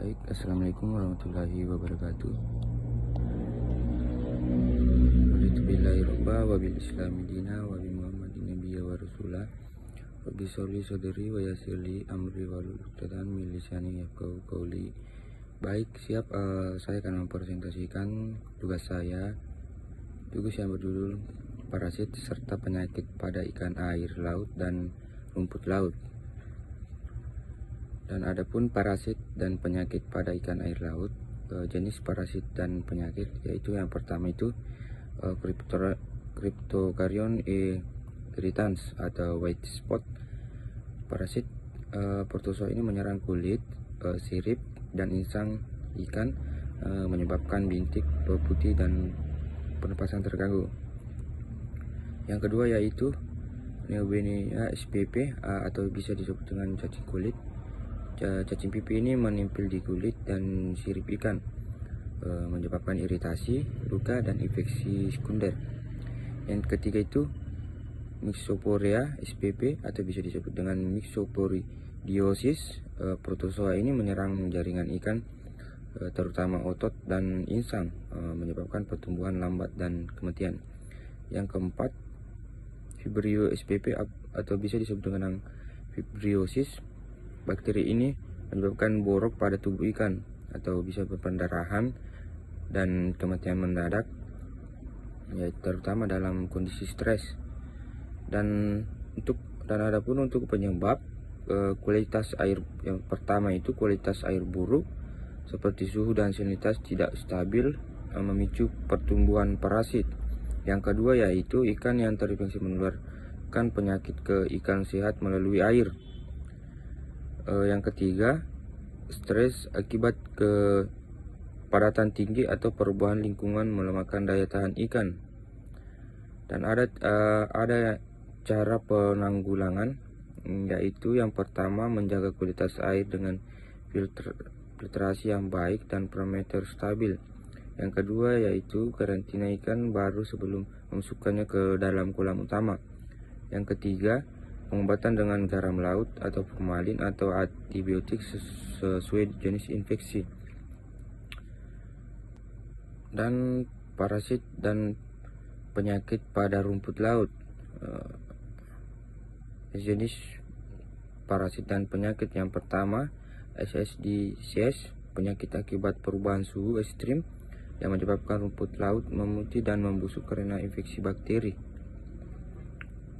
Baik, assalamualaikum warahmatullahi wabarakatuh. Bismillahirrahmanirrahim. Wabil islami dina wa bi muhammadin nabiyya wa rasulah. Wa bi sholli sodri wa yasirli amri wa luluktatan min lisani yafqahu qawli. Baik, siap. Saya akan mempresentasikan tugas saya. Tugas yang berjudul parasit serta penyakit pada ikan air laut dan rumput laut. Dan adapun parasit dan penyakit pada ikan air laut, jenis parasit dan penyakit yaitu yang pertama itu Cryptocaryon irritans atau white spot. Parasit protozoa ini menyerang kulit, sirip dan insang ikan, menyebabkan bintik, bau putih dan penapasan terganggu. Yang kedua yaitu Neobenea spp atau bisa disebut dengan cacing kulit. Cacing pipih ini menempel di kulit dan sirip ikan, menyebabkan iritasi, luka, dan infeksi sekunder. Yang ketiga itu Myxophoria spp atau bisa disebut dengan myxophoridiosis. Protozoa ini menyerang jaringan ikan, terutama otot dan insang, menyebabkan pertumbuhan lambat dan kematian. Yang keempat Vibrio spp atau bisa disebut dengan fibriosis. Bakteri ini menyebabkan borok pada tubuh ikan atau bisa berpendarahan dan kematian mendadak, yaitu terutama dalam kondisi stres. Dan adapun untuk penyebab, kualitas air yang pertama itu kualitas air buruk seperti suhu dan salinitas tidak stabil, memicu pertumbuhan parasit. Yang kedua yaitu ikan yang terinfeksi menularkan penyakit ke ikan sehat melalui air. Yang ketiga, stres akibat kepadatan tinggi atau perubahan lingkungan melemahkan daya tahan ikan. Dan ada cara penanggulangan, yaitu yang pertama menjaga kualitas air dengan filtrasi yang baik dan parameter stabil. Yang kedua yaitu karantina ikan baru sebelum memasukkannya ke dalam kolam utama. Yang ketiga, pengobatan dengan garam laut atau formalin atau antibiotik sesuai jenis infeksi. Dan parasit dan penyakit pada rumput laut. Jenis parasit dan penyakit yang pertama SSDCS, penyakit akibat perubahan suhu ekstrim yang menyebabkan rumput laut memutih dan membusuk karena infeksi bakteri.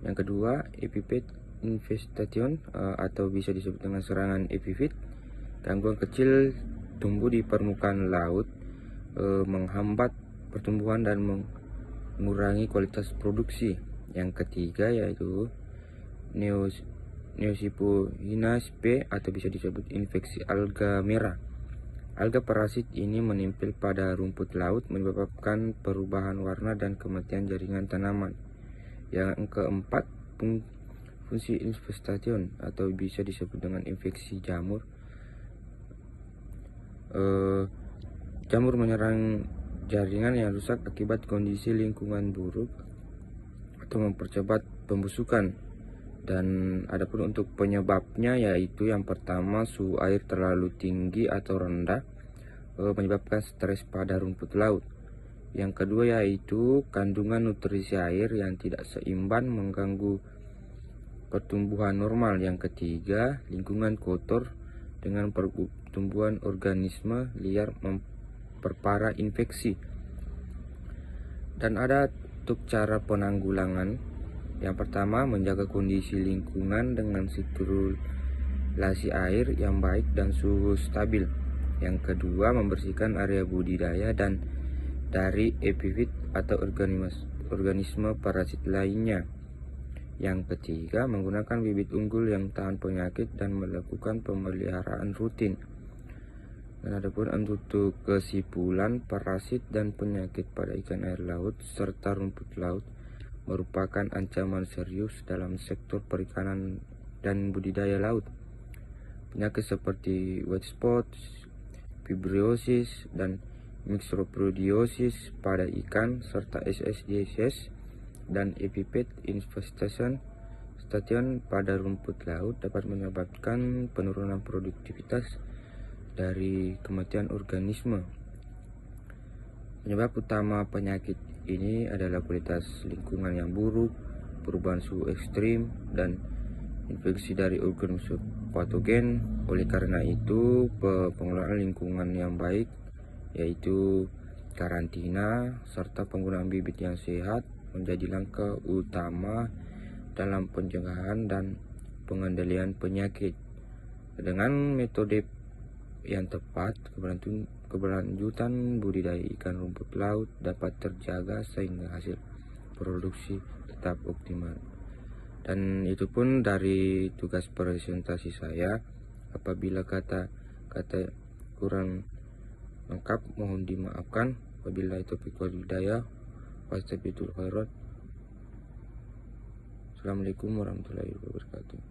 Yang kedua, epipet infestation atau bisa disebut dengan serangan epifit, gangguan kecil tumbuh di permukaan laut, menghambat pertumbuhan dan mengurangi kualitas produksi. Yang ketiga yaitu Neosiphohina sp atau bisa disebut infeksi alga merah. Alga parasit ini menempel pada rumput laut, menyebabkan perubahan warna dan kematian jaringan tanaman. Yang keempat, fungsi infestation atau bisa disebut dengan infeksi jamur. Jamur menyerang jaringan yang rusak akibat kondisi lingkungan buruk atau mempercepat pembusukan. Dan adapun untuk penyebabnya yaitu yang pertama suhu air terlalu tinggi atau rendah, menyebabkan stres pada rumput laut. Yang kedua yaitu kandungan nutrisi air yang tidak seimbang mengganggu pertumbuhan normal. Yang ketiga, lingkungan kotor dengan pertumbuhan organisme liar memperparah infeksi. Dan ada untuk cara penanggulangan. Yang pertama, menjaga kondisi lingkungan dengan sirkulasi air yang baik dan suhu stabil. Yang kedua, membersihkan area budidaya dan dari epifit atau organisme parasit lainnya. Yang ketiga, menggunakan bibit unggul yang tahan penyakit dan melakukan pemeliharaan rutin. Dan adapun untuk kesimpulan, parasit dan penyakit pada ikan air laut serta rumput laut merupakan ancaman serius dalam sektor perikanan dan budidaya laut. Penyakit seperti white spot, fibriosis, dan myxophoridiosis pada ikan serta SSDCS dan epipet infestation pada rumput laut dapat menyebabkan penurunan produktivitas, dari kematian organisme. Penyebab utama penyakit ini adalah kualitas lingkungan yang buruk, perubahan suhu ekstrim, dan infeksi dari organisme patogen. Oleh karena itu, pengelolaan lingkungan yang baik, yaitu karantina serta penggunaan bibit yang sehat, menjadi langkah utama dalam pencegahan dan pengendalian penyakit. Dengan metode yang tepat, keberlanjutan budidaya ikan rumput laut dapat terjaga sehingga hasil produksi tetap optimal. Dan itu pun dari tugas presentasi saya. Apabila kata-kata kurang lengkap mohon dimaafkan. Wabillahi taufiq wal hidayah. Wassalamualaikum warahmatullahi wabarakatuh.